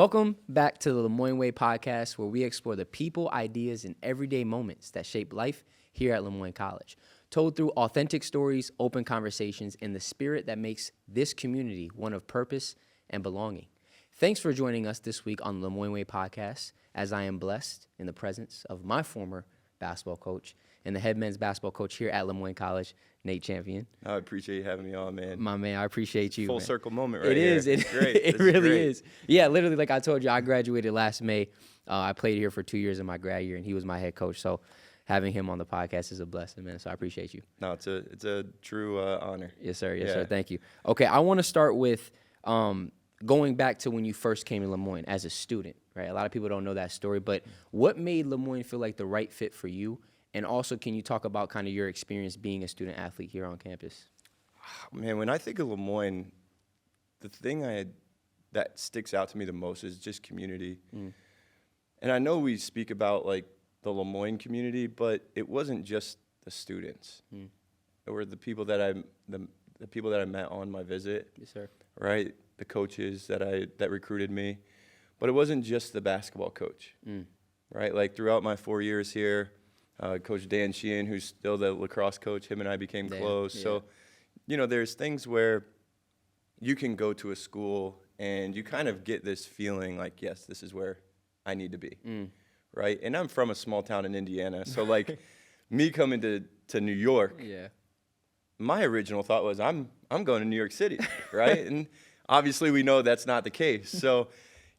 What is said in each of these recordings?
Welcome back to the Moyne Way Podcast, where we explore the people, ideas, and everyday moments that shape life here at Moyne College, told through authentic stories, open conversations, and the spirit that makes this community one of purpose and belonging. Thanks for joining us this week on the Moyne Way Podcast, as I am blessed in the presence of my former basketball coach and the head men's basketball coach here at Moyne College, Nate Champion. I appreciate you having me on, man. My man, I appreciate you. Full man. circle moment right It here. is. It, great. it This really great. is. Yeah, literally, like I told you, I graduated last May. I played here for 2 years in my grad year, and he was my head coach. So having him on the podcast is a blessing, man. So I appreciate you. No, it's a true honor. Yes, sir. Yes, Yeah. sir. Thank you. Okay, I want to start with going back to when you first came to Lemoyne as a student, right? A lot of people don't know that story, but what made Lemoyne feel like the right fit for you? And also, can you talk about kind of your experience being a student athlete here on campus? Man, when I think of Lemoyne, the thing that sticks out to me the most is just community. And I know we speak about like the Lemoyne community, but it wasn't just the students. It were the people that the people that I met on my visit. Yes, sir. Right? The coaches that recruited me. But it wasn't just the basketball coach. Right? Like throughout my 4 years here, Coach Dan Sheehan, who's still the lacrosse coach, him and I became close. Yeah. So, you know, there's things where you can go to a school and you kind of get this feeling like, yes, this is where I need to be, right? And I'm from a small town in Indiana, so like me coming to New York, my original thought was I'm going to New York City, right? And obviously we know that's not the case. So,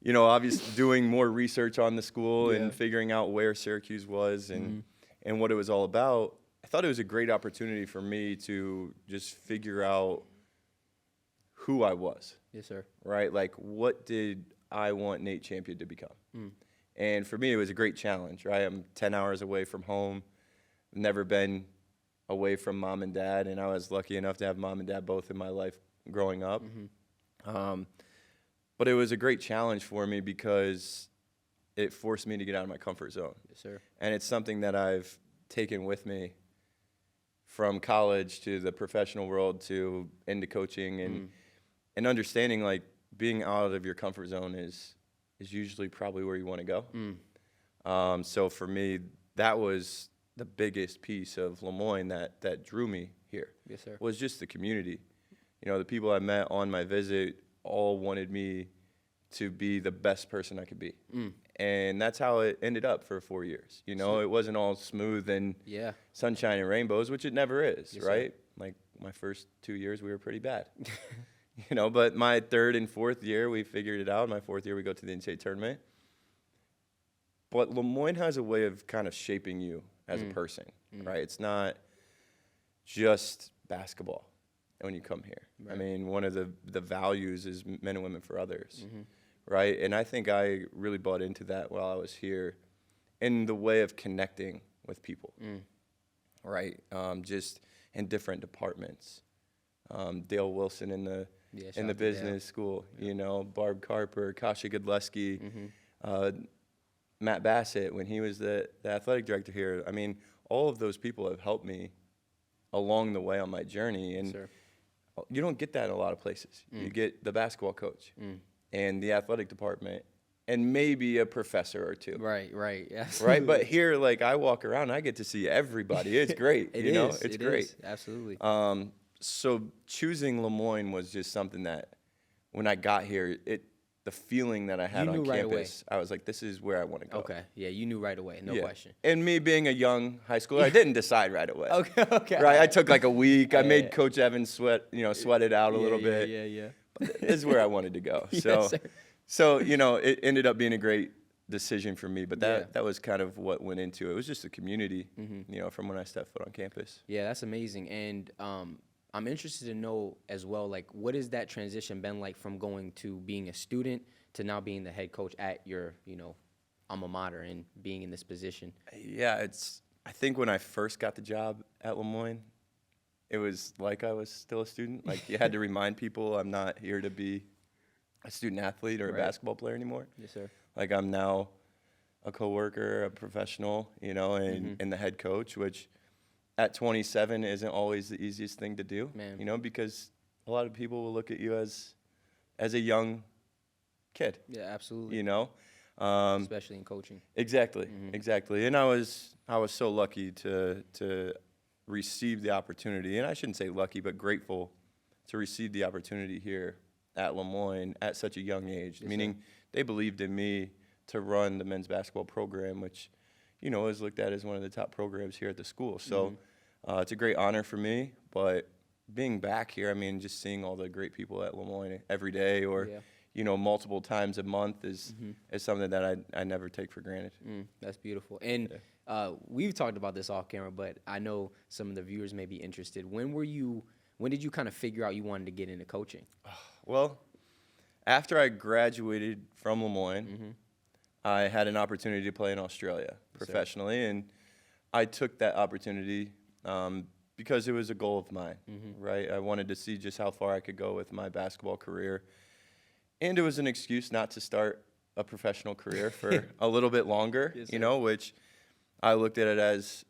you know, obviously doing more research on the school and figuring out where Syracuse was and what it was all about, I thought it was a great opportunity for me to just figure out who I was. Yes, sir. Right? Like, what did I want Nate Champion to become? And for me, it was a great challenge, right? I'm 10 hours away from home, never been away from mom and dad, and I was lucky enough to have mom and dad both in my life growing up. But it was a great challenge for me because it forced me to get out of my comfort zone. Yes, sir. And it's something that I've taken with me from college to the professional world to into coaching and understanding like being out of your comfort zone is usually probably where you want to go. So for me, that was the biggest piece of Lemoyne that drew me here. Yes, sir. Was just the community. You know, the people I met on my visit all wanted me to be the best person I could be. And that's how it ended up for 4 years. You know, it wasn't all smooth and sunshine and rainbows, which it never is, right? Like my first 2 years, we were pretty bad. You know, but my third and fourth year, we figured it out. My fourth year, we go to the NCAA tournament. But Lemoyne has a way of kind of shaping you as a person, right? It's not just basketball when you come here. Right. I mean, one of the values is men and women for others, right? And I think I really bought into that while I was here in the way of connecting with people, right? Just in different departments. Dale Wilson in the business school, you know, Barb Carper, Kasha Godleski, Matt Bassett when he was the athletic director here. I mean, all of those people have helped me along the way on my journey. And you don't get that in a lot of places. You get the basketball coach and the athletic department and maybe a professor or two. Right. Absolutely. Right? But here, like, I walk around, I get to see everybody. It's great. It's great. Absolutely. So choosing Lemoyne was just something that when I got here, the feeling that I had on campus, I was like, this is where I want to go. Okay. Yeah, you knew right away. No question. And me being a young high schooler, I didn't decide right away. Okay. Right? I took like a week. I made Coach Evans sweat it out a little bit. Yeah. But this is where I wanted to go. Yes, So, you know, it ended up being a great decision for me. But that was kind of what went into it. It was just a community, you know, from when I stepped foot on campus. Yeah, that's amazing. And I'm interested to know as well, like, what has that transition been like from going to being a student to now being the head coach at your, you know, alma mater and being in this position? Yeah, I think when I first got the job at Lemoyne, it was like I was still a student. Like, you had to remind people I'm not here to be a student athlete or a basketball player anymore. Yes, sir. Like, I'm now a coworker, a professional, you know, and the head coach, which at 27 isn't always the easiest thing to do, you know, because a lot of people will look at you as a young kid, Yeah, absolutely. you know? Especially in coaching. Exactly, exactly. And I was so lucky to receive the opportunity, and I shouldn't say lucky, but grateful to receive the opportunity here at Lemoyne at such a young age. Yes, meaning they believed in me to run the men's basketball program, which, you know, is looked at as one of the top programs here at the school. So it's a great honor for me, but being back here, I mean, just seeing all the great people at Lemoyne every day or, you know, multiple times a month is something that I never take for granted. That's beautiful. And we've talked about this off camera, but I know some of the viewers may be interested. When did you kind of figure out you wanted to get into coaching? Well, after I graduated from Lemoyne, I had an opportunity to play in Australia professionally, and I took that opportunity because it was a goal of mine, right? I wanted to see just how far I could go with my basketball career, and it was an excuse not to start a professional career for a little bit longer, you know, which I looked at it as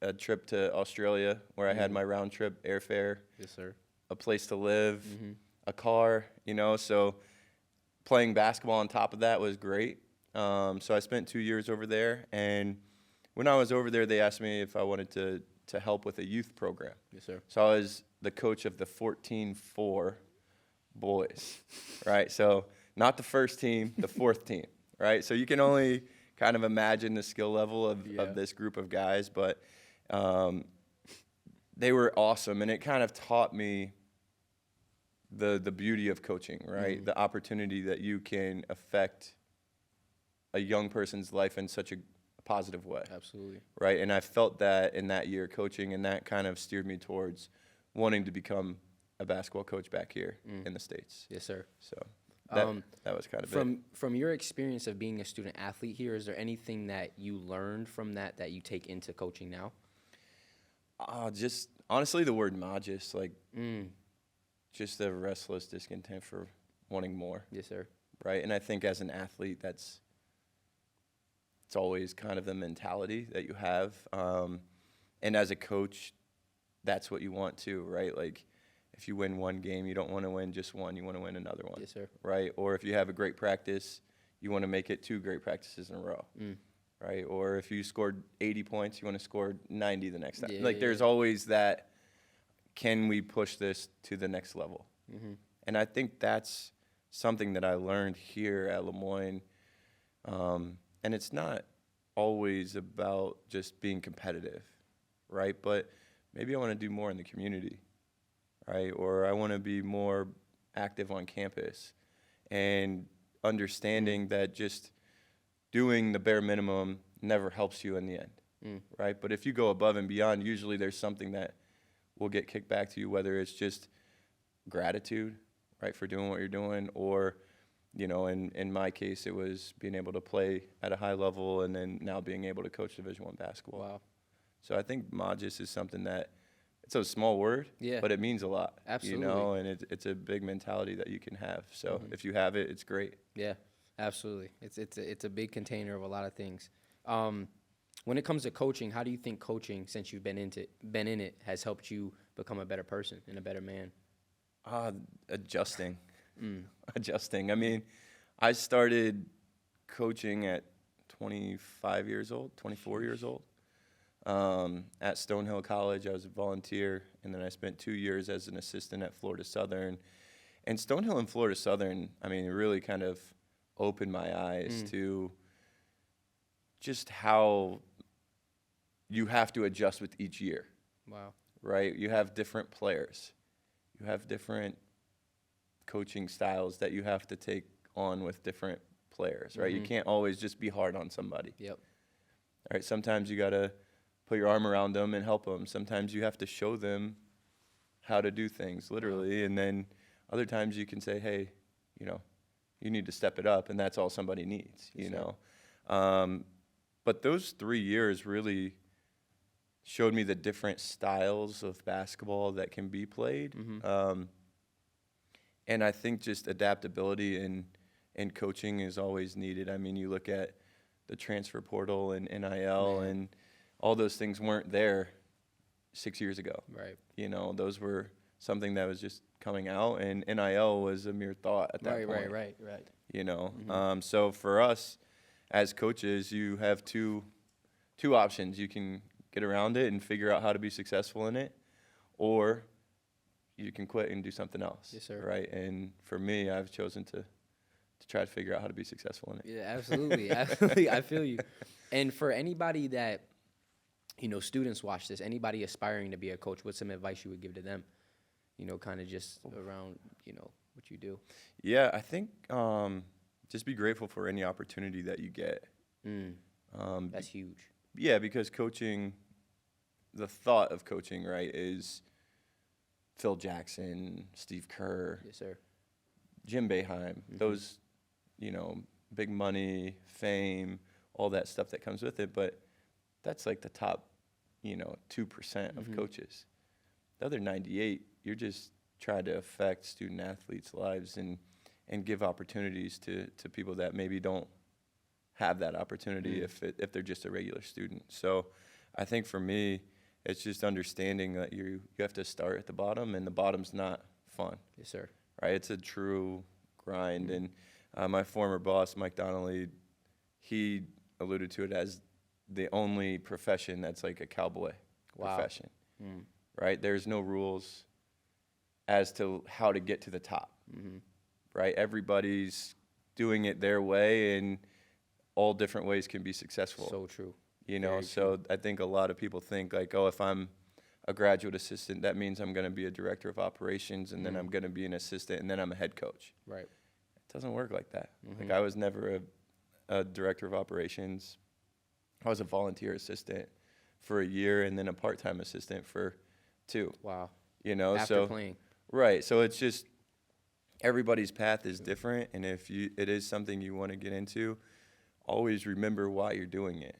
a trip to Australia where I had my round trip airfare, a place to live, a car, you know, so playing basketball on top of that was great. So I spent 2 years over there, and when I was over there, they asked me if I wanted to help with a youth program. So I was the coach of the 14-4 boys, right? So not the first team, the fourth team, right? So you can only kind of imagine the skill level of this group of guys, but they were awesome, and it kind of taught me the beauty of coaching, right? The opportunity that you can affect a young person's life in such a positive way. Absolutely. Right, and I felt that in that year coaching, and that kind of steered me towards wanting to become a basketball coach back here in the States. Yes, sir. So that was kind of from your experience of being a student athlete here, is there anything that you learned from that you take into coaching now? Just honestly, the word "magis," like just the restless discontent for wanting more. Yes, sir. Right, and I think as an athlete, it's always kind of the mentality that you have, and as a coach, that's what you want too, right? Like, if you win one game, you don't want to win just one; you want to win another one. Yes, sir. Right, or if you have a great practice, you want to make it 2 great practices in a row. Right, or if you scored 80 points, you want to score 90 the next time. There's always that, can we push this to the next level? And I think that's something that I learned here at Lemoyne. And it's not always about just being competitive, right? But maybe I want to do more in the community, right? Or I want to be more active on campus, and understanding that just doing the bare minimum never helps you in the end, right? But if you go above and beyond, usually there's something that will get kicked back to you, whether it's just gratitude, right, for doing what you're doing, or, you know, in my case, it was being able to play at a high level and then now being able to coach Division I basketball. Wow. So I think magis is something that, it's a small word, but it means a lot. Absolutely. You know, and it's a big mentality that you can have. So if you have it, it's great. Yeah, absolutely. It's a big container of a lot of things. When it comes to coaching, how do you think coaching, since you've been in it, has helped you become a better person and a better man? Adjusting. Adjusting. I mean, I started coaching at 24 years old. At Stonehill College, I was a volunteer, and then I spent 2 years as an assistant at Florida Southern. And Stonehill and Florida Southern, I mean, it really kind of opened my eyes to just how you have to adjust with each year. Wow. Right? You have different players. You have different coaching styles that you have to take on with different players, right? You can't always just be hard on somebody. Yep. All right, sometimes you got to put your arm around them and help them. Sometimes you have to show them how to do things, literally. And then other times you can say, hey, you know, you need to step it up, and that's all somebody needs, you know. But those 3 years really showed me the different styles of basketball that can be played. And I think just adaptability in coaching is always needed. I mean, you look at the transfer portal and NIL, and all those things weren't there 6 years ago. Right. You know, those were something that was just coming out, and NIL was a mere thought at that point. Right. you know. So for us as coaches, you have two options. You can get around it and figure out how to be successful in it, or you can quit and do something else. Yes, sir. Right? And for me, I've chosen to try to figure out how to be successful in it. Yeah, absolutely. Absolutely. I feel you. And for anybody that, you know, students watch this, anybody aspiring to be a coach, what's some advice you would give to them? You know, kind of just around, you know, what you do. Yeah, I think just be grateful for any opportunity that you get. That's huge. Yeah, because coaching, the thought of coaching, right, is Phil Jackson, Steve Kerr, Yes, sir. Jim Boeheim, those, you know, big money, fame, all that stuff that comes with it. But that's like the top, you know, 2% of coaches. The other 98, you're just trying to affect student athletes' lives and give opportunities to people that maybe don't have that opportunity if they're just a regular student. So I think for me, it's just understanding that you have to start at the bottom, and the bottom's not fun. Yes, sir. Right? It's a true grind. And my former boss, Mike Donnelly, he alluded to it as the only profession that's like a cowboy profession. Right? There's no rules as to how to get to the top. Right? Everybody's doing it their way, and all different ways can be successful. So true. You know, Very so true. I think a lot of people think like, oh, if I'm a graduate assistant, that means I'm going to be a director of operations, and then I'm going to be an assistant, and then I'm a head coach. Right. It doesn't work like that. Like, I was never a director of operations. I was a volunteer assistant for a year, and then a part-time assistant for 2. Wow. You know, After playing. Right. So it's just everybody's path is different, and if it is something you want to get into, always remember why you're doing it.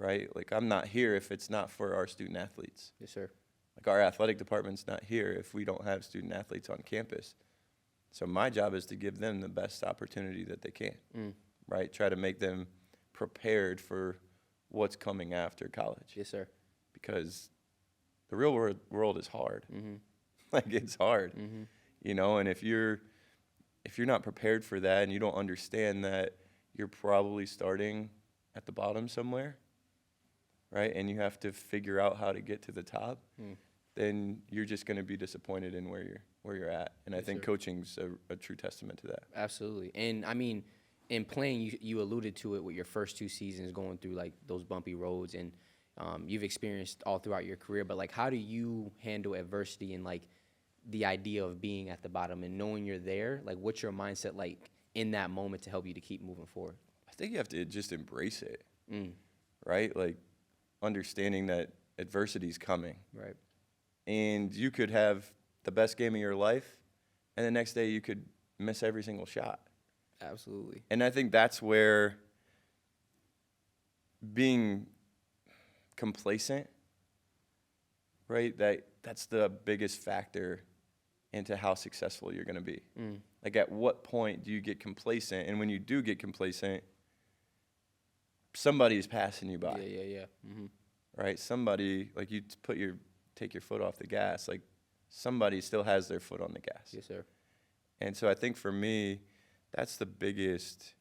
Right? Like, I'm not here if it's not for our student athletes. Yes, sir. Like, our athletic department's not here if we don't have student athletes on campus. So my job is to give them the best opportunity that they can. Right? Try to make them prepared for what's coming after college. Yes, sir. Because the real world is hard. Like, it's hard. You know, and if you're not prepared for that, and you don't understand that you're probably starting at the bottom somewhere, right? And you have to figure out how to get to the top, then you're just going to be disappointed in where you're at. And I think coaching's a true testament to that. Absolutely. And I mean, in playing, you alluded to it with your first 2 seasons going through like those bumpy roads, and you've experienced all throughout your career. But like, how do you handle adversity and like the idea of being at the bottom and knowing you're there? Like, what's your mindset like in that moment to help you to keep moving forward? I think you have to just embrace it, right? Like, understanding that adversity's coming. Right. And you could have the best game of your life, and the next day you could miss every single shot. Absolutely. And I think that's where being complacent, right? That's the biggest factor into how successful you're going to be. Like, at what point do you get complacent? And when you do get complacent, somebody's passing you by. Yeah. Right? Somebody, like, you take your foot off the gas, like, somebody still has their foot on the gas. Yes, sir. And so I think for me, that's the biggest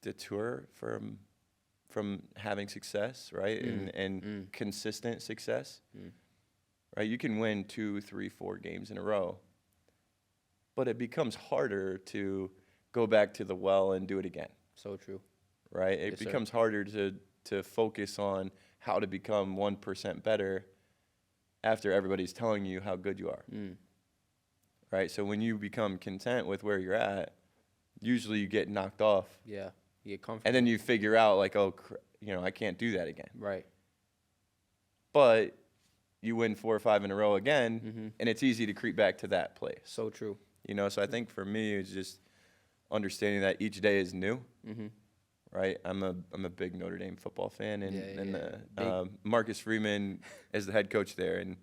detour from having success, right? And consistent success. Right? You can win 2, 3, 4 games in a row, but it becomes harder to go back to the well and do it again. So true. Right? It becomes harder to focus on how to become 1% better after everybody's telling you how good you are. Right? So when you become content with where you're at, usually you get knocked off. Yeah. You get comfortable. And then you figure out, like, oh, I can't do that again. Right. But you win 4 or 5 in a row again, and it's easy to creep back to that place. So true. You know, so I think for me, it's just understanding that each day is new. Right? I'm a big Notre Dame football fan, and Marcus Freeman is the head coach there, and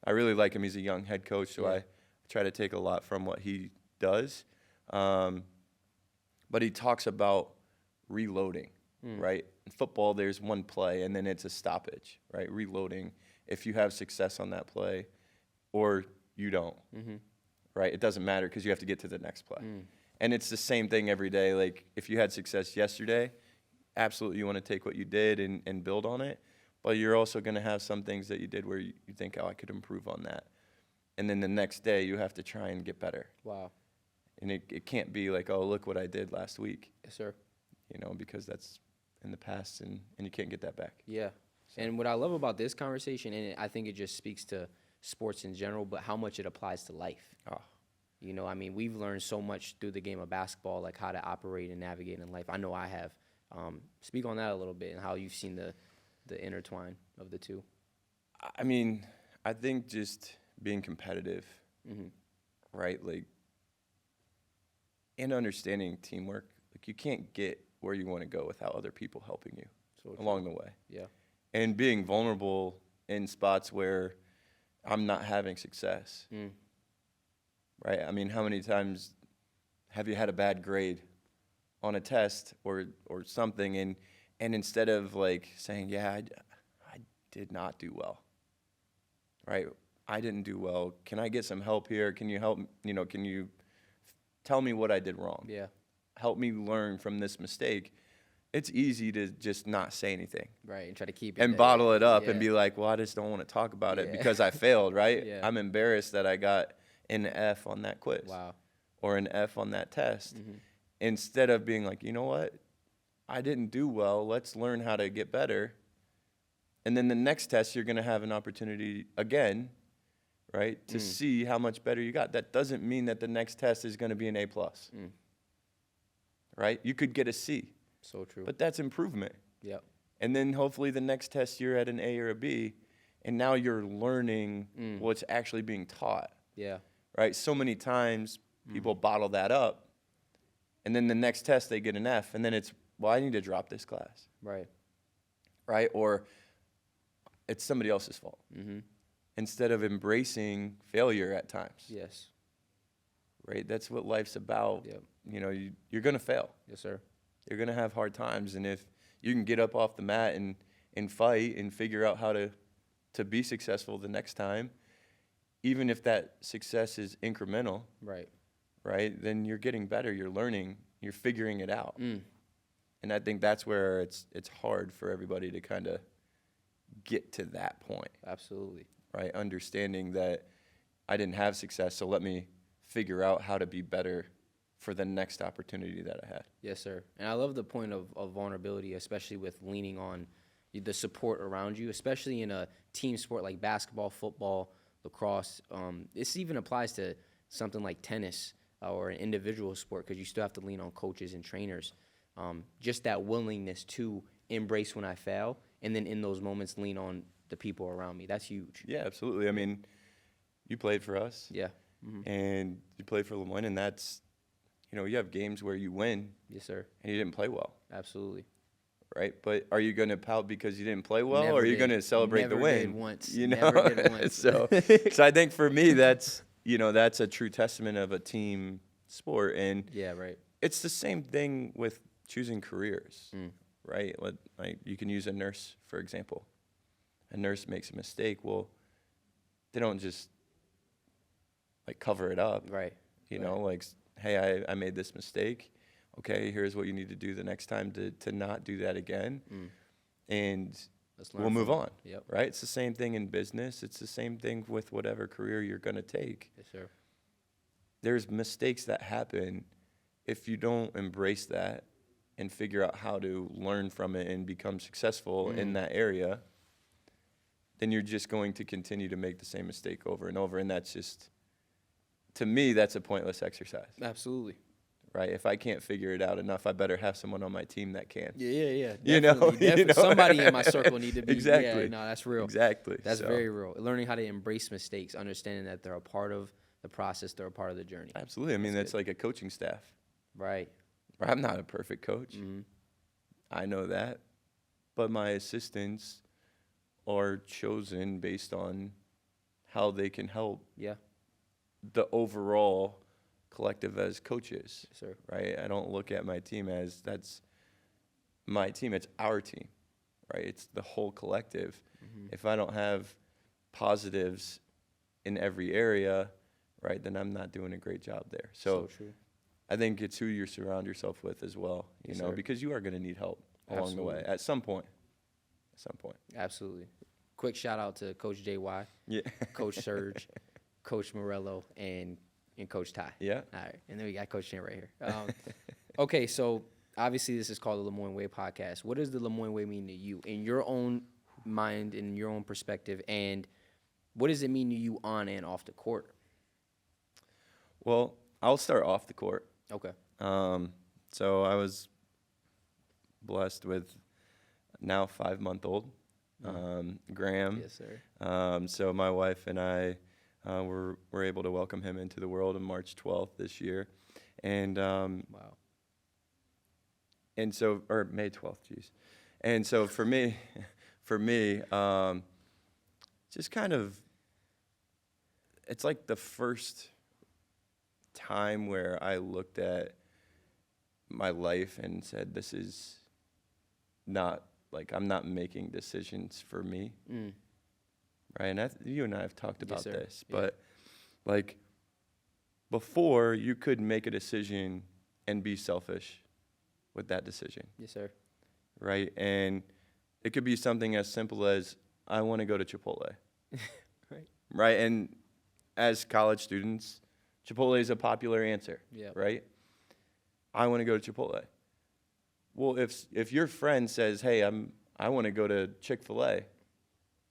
I really like him. He's a young head coach, so I try to take a lot from what he does. But he talks about reloading, right? In football, there's one play, and then it's a stoppage, right? Reloading, if you have success on that play or you don't, right? It doesn't matter because you have to get to the next play. And it's the same thing every day. Like, if you had success yesterday, absolutely you want to take what you did and build on it. But you're also going to have some things that you did where you think, oh, I could improve on that. And then the next day you have to try and get better. Wow. And it can't be like, oh, look what I did last week. Yes, sir. You know, because that's in the past and you can't get that back. Yeah. So. And what I love about this conversation, and I think it just speaks to sports in general, but how much it applies to life. Oh. You know, I mean, we've learned so much through the game of basketball, like how to operate and navigate in life. I know I have. Speak on that a little bit and how you've seen the intertwine of the two. I mean, I think just being competitive, right? Like, and understanding teamwork. Like, you can't get where you want to go without other people helping you along the way. Yeah. And being vulnerable in spots where I'm not having success. Right? I mean, how many times have you had a bad grade on a test or something, and instead of like saying, yeah, I did not do well, right? I didn't do well. Can I get some help here? Can you help, can you tell me what I did wrong? Yeah. Help me learn from this mistake. It's easy to just not say anything. Right, and try to keep it. And bottle it up and be like, well, I just don't want to talk about it because I failed, right? Yeah. I'm embarrassed that I got an F on that quiz. Wow. Or an F on that test. Instead of being like, you know what? I didn't do well. Let's learn how to get better. And then the next test, you're going to have an opportunity again, right, to see how much better you got. That doesn't mean that the next test is going to be an A+. Right? You could get a C. So true. But that's improvement. Yep. And then hopefully the next test you're at an A or a B, and now you're learning what's actually being taught. Yeah. Right? So many times people bottle that up, and then the next test they get an F, and then it's, well, I need to drop this class. Right. Right? Or it's somebody else's fault. Instead of embracing failure at times. Yes. Right? That's what life's about. Yep. You know, you're going to fail. Yes, sir. You're going to have hard times, and if you can get up off the mat and fight and figure out how to be successful the next time, even if that success is incremental, right, then you're getting better, you're learning, you're figuring it out. And I think that's where it's hard for everybody to kind of get to that point. Absolutely. Right, understanding that I didn't have success, so let me figure out how to be better for the next opportunity that I had. Yes, sir. And I love the point of vulnerability, especially with leaning on the support around you, especially in a team sport like basketball, football, lacrosse. This even applies to something like tennis or an individual sport, because you still have to lean on coaches and trainers. Just that willingness to embrace when I fail, and then in those moments lean on the people around me. That's huge. Yeah, absolutely. I mean, you played for us. Yeah. And you played for Moyne, and that's, you have games where you win. Yes, sir. And you didn't play well. Absolutely. Right? But are you going to pout because you didn't play well, Never or are you did. going to celebrate Never the win? Did once. You know? Never did once. So I think for me, that's a true testament of a team sport. And yeah, right. It's the same thing with choosing careers, right? Like you can use a nurse, for example. A nurse makes a mistake. Well, they don't just like cover it up. Right. You know, like, hey, I made this mistake. Okay, here's what you need to do the next time to not do that again. And we'll move on. Yep. Right? It's the same thing in business. It's the same thing with whatever career you're going to take. Yes, sir. There's mistakes that happen. If you don't embrace that and figure out how to learn from it and become successful in that area, then you're just going to continue to make the same mistake over and over. And that's just, to me, that's a pointless exercise. Absolutely. Right? If I can't figure it out enough, I better have someone on my team that can. Yeah. Definitely. Somebody in my circle need to be. Exactly. Yeah, no, that's real. Exactly. That's very real. Learning how to embrace mistakes, understanding that they're a part of the process, they're a part of the journey. Absolutely. I mean, that's like a coaching staff. Right. I'm not a perfect coach. I know that. But my assistants are chosen based on how they can help the overall collective as coaches. Yes, sir. Right? I don't look at my team as that's my team. It's our team. Right? It's the whole collective. If I don't have positives in every area, right, then I'm not doing a great job there. So true. I think it's who you surround yourself with as well, you know, sir. because you are going to need help along the way Absolutely. at some point. At some point. Absolutely. Quick shout out to Coach JY, Yeah. Coach Serge, Coach Morello, and Coach Ty. Yeah. All right. And then we got Coach Chan right here. Okay, so obviously this is called the Moyne Way Podcast. What does the Moyne Way mean to you in your own mind, in your own perspective, and what does it mean to you on and off the court? Well, I'll start off the court. Okay. So I was blessed with now 5-month-old Graham. Yes, sir. So my wife and I were able to welcome him into the world on March 12th this year, and Wow. and so or May 12th, geez. And so for me, just kind of, it's like the first time where I looked at my life and said, this is not, like, I'm not making decisions for me, right? And you and I have talked about sir. this, Yeah. but, like, before you could make a decision and be selfish with that decision, Yes, sir. right? And it could be something as simple as, I want to go to Chipotle, Right. right? And as college students, Chipotle is a popular answer, Yeah. right? I want to go to Chipotle. Well, if your friend says, hey, I want to go to Chick-fil-A,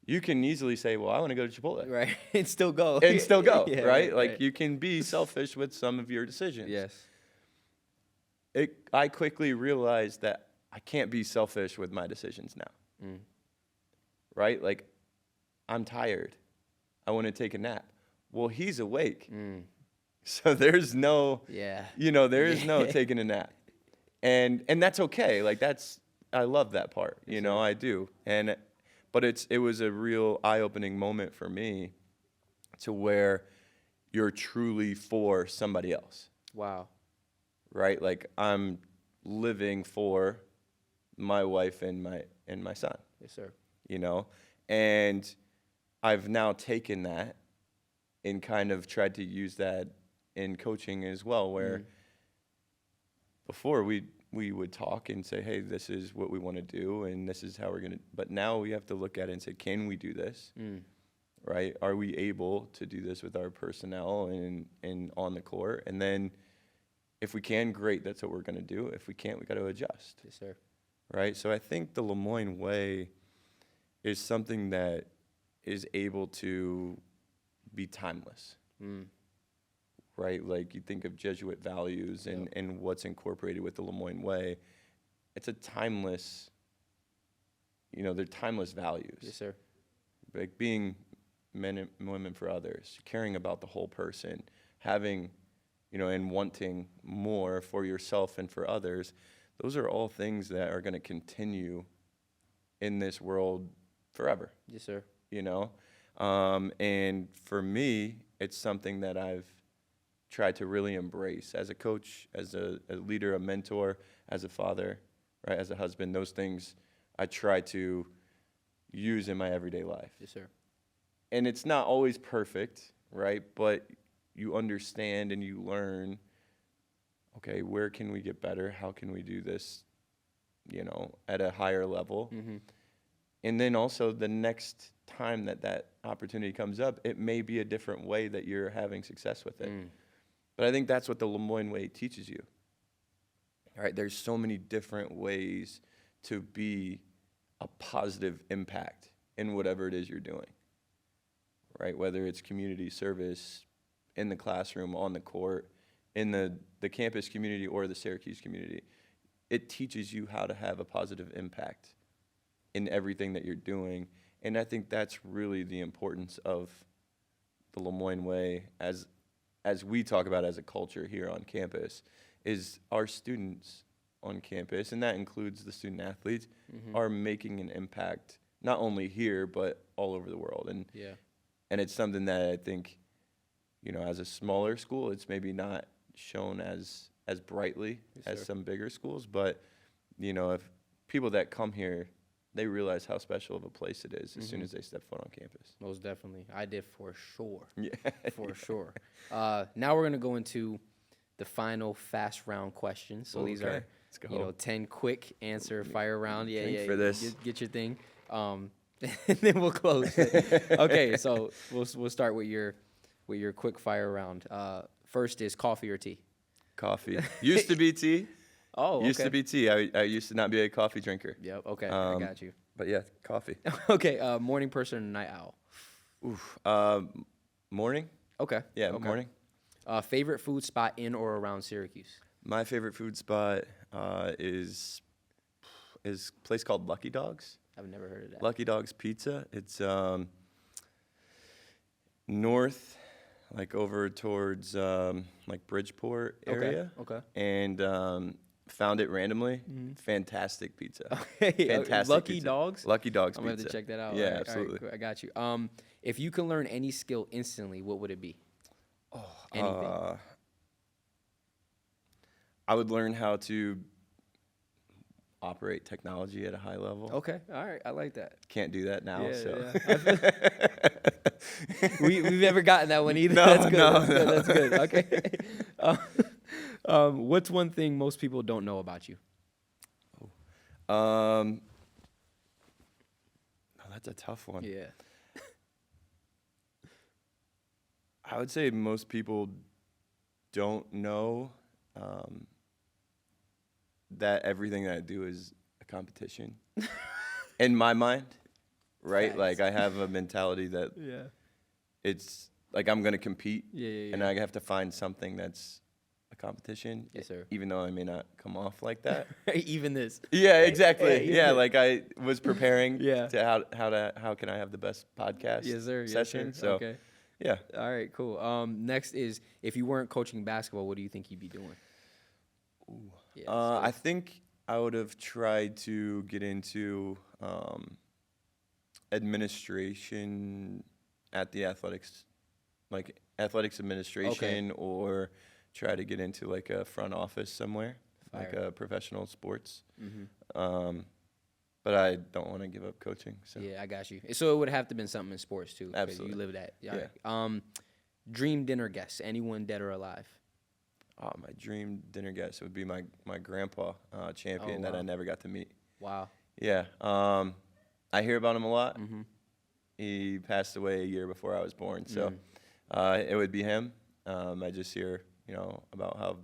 you can easily say, well, I want to go to Chipotle. Right. And still go. And still go, Yeah, right? Like, right. you can be selfish with some of your decisions. Yes. I quickly realized that I can't be selfish with my decisions now, right? Like, I'm tired. I want to take a nap. Well, he's awake. So there's no, Yeah. there is no taking a nap. And that's okay. Like, I love that part, I do. But it was a real eye-opening moment for me to where you're truly for somebody else, Wow. right? Like, I'm living for my wife and my son, Yes, sir. and I've now taken that and kind of tried to use that in coaching as well, where before we would talk and say, hey, this is what we want to do and this is how we're going to, but now we have to look at it and say, can we do this? Right? Are we able to do this with our personnel and on the court? And then if we can, great, that's what we're going to do. If we can't, we got to adjust. Yes, sir. Right? So I think the Moyne Way is something that is able to be timeless. Right? Like, you think of Jesuit values and what's incorporated with the Moyne Way. It's a timeless, they're timeless values. Yes, sir. Like being men and women for others, caring about the whole person, having, and wanting more for yourself and for others. Those are all things that are going to continue in this world forever. Yes, sir. And for me, it's something that I've tried to really embrace as a coach, as a leader, a mentor, as a father, right, as a husband. Those things I try to use in my everyday life. Yes, sir. And it's not always perfect, right? But you understand and you learn, okay, where can we get better? How can we do this, at a higher level? And then also the next time that opportunity comes up, it may be a different way that you're having success with it. But I think that's what the Moyne Way teaches you. All right, there's so many different ways to be a positive impact in whatever it is you're doing. Right, whether it's community service, in the classroom, on the court, in the campus community or the Syracuse community. It teaches you how to have a positive impact in everything that you're doing. And I think that's really the importance of the Moyne Way as we talk about as a culture here on campus, is our students on campus, and that includes the student athletes, are making an impact not only here but all over the world. And it's something that I think, as a smaller school, it's maybe not shown as brightly as some bigger schools, but if people that come here they realize how special of a place it is as soon as they step foot on campus. Most definitely. I did for sure. Yeah. For sure. Now we're going to go into the final fast round questions. So these are, Let's go. 10 quick answer fire round. Yeah, Drink yeah. for this. Get your thing. And then we'll close. Okay, so we'll start with your quick fire round. First is coffee or tea? Coffee. Used to be tea. Oh, okay. Used to be tea. I used to not be a coffee drinker. Yep, okay. I got you. But yeah, coffee. Okay, morning person or night owl? Oof. Morning. Okay. Yeah, okay. morning. Favorite food spot in or around Syracuse? My favorite food spot is a place called Lucky Dogs. I've never heard of that. Lucky Dogs Pizza. It's north, like over towards like Bridgeport area. Okay. And found it randomly. Fantastic pizza. Okay. Fantastic Lucky pizza. Dogs? Lucky Dogs I'm going to Pizza. have to check that out. Yeah, All right, absolutely. cool. I got you. If you can learn any skill instantly, what would it be? Anything. I would learn how to operate technology at a high level. Okay. All right. I like that. Can't do that now. So. Yeah. We've never gotten that one either. No, That's good. no, That's good. That's good. Okay. What's one thing most people don't know about you? Oh, that's a tough one. Yeah. I would say most people don't know that everything that I do is a competition. In my mind, right? Facts. Like I have a mentality that Yeah. it's like I'm going to compete. Yeah. And I have to find something that's a competition. Yes, sir. Even though I may not come off like that. Even this. Yeah, exactly. Hey, yeah, like I was preparing Yeah. to how can I have the best podcast Yes, sir. session. Yes, sir. So Okay. yeah. All right, cool. Next is, if you weren't coaching basketball, what do you think you'd be doing? Yeah, I think I would have tried to get into administration at the athletics administration, or try to get into like a front office somewhere, like a professional sports. But I don't want to give up coaching. So Yeah, I got you. So it would have to been something in sports too. 'Cause Absolutely. You live that. Yeah. Right. Dream dinner guest, anyone dead or alive? my dream dinner guest would be my grandpa, champion, that wow. I never got to meet. Wow. Yeah. I hear about him a lot. He passed away a year before I was born, so it would be him. I just hear, about how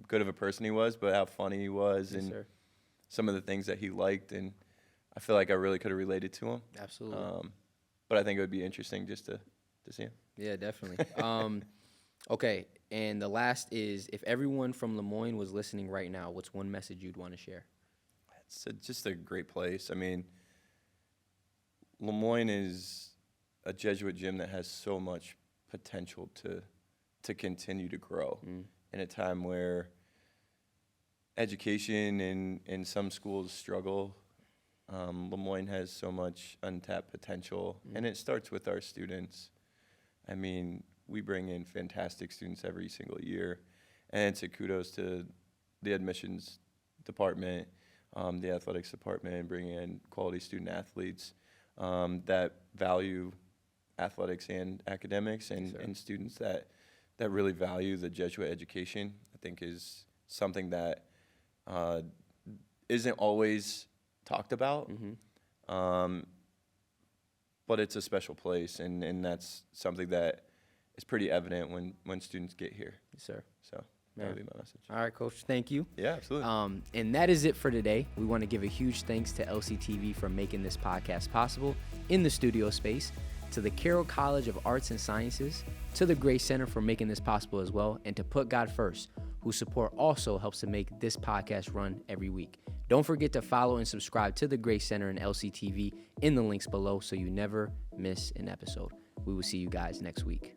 good of a person he was, but how funny he was, Yes, and sir. some of the things that he liked, and I feel like I really could have related to him. Absolutely. But I think it would be interesting just to see him. Yeah, definitely. Okay, and the last is, if everyone from Lemoyne was listening right now, what's one message you'd want to share? It's just a great place. I mean, Lemoyne is a Jesuit gym that has so much potential to continue to grow in a time where education in some schools struggle. Lemoyne has so much untapped potential, and it starts with our students. I mean, we bring in fantastic students every single year, and it's a kudos to the admissions department, the athletics department, bringing in quality student athletes that value athletics and academics, and students that really value the Jesuit education. I think is something that isn't always talked about, but it's a special place, and that's something that is pretty evident when students get here. Yes, sir. So that would be my message. All right, Coach. Thank you. Yeah, absolutely. And that is it for today. We want to give a huge thanks to LCTV for making this podcast possible in the studio space, to the Carroll College of Arts and Sciences, to the Grace Center for making this possible as well, and to Put God First, whose support also helps to make this podcast run every week. Don't forget to follow and subscribe to the Grace Center and LCTV in the links below so you never miss an episode. We will see you guys next week.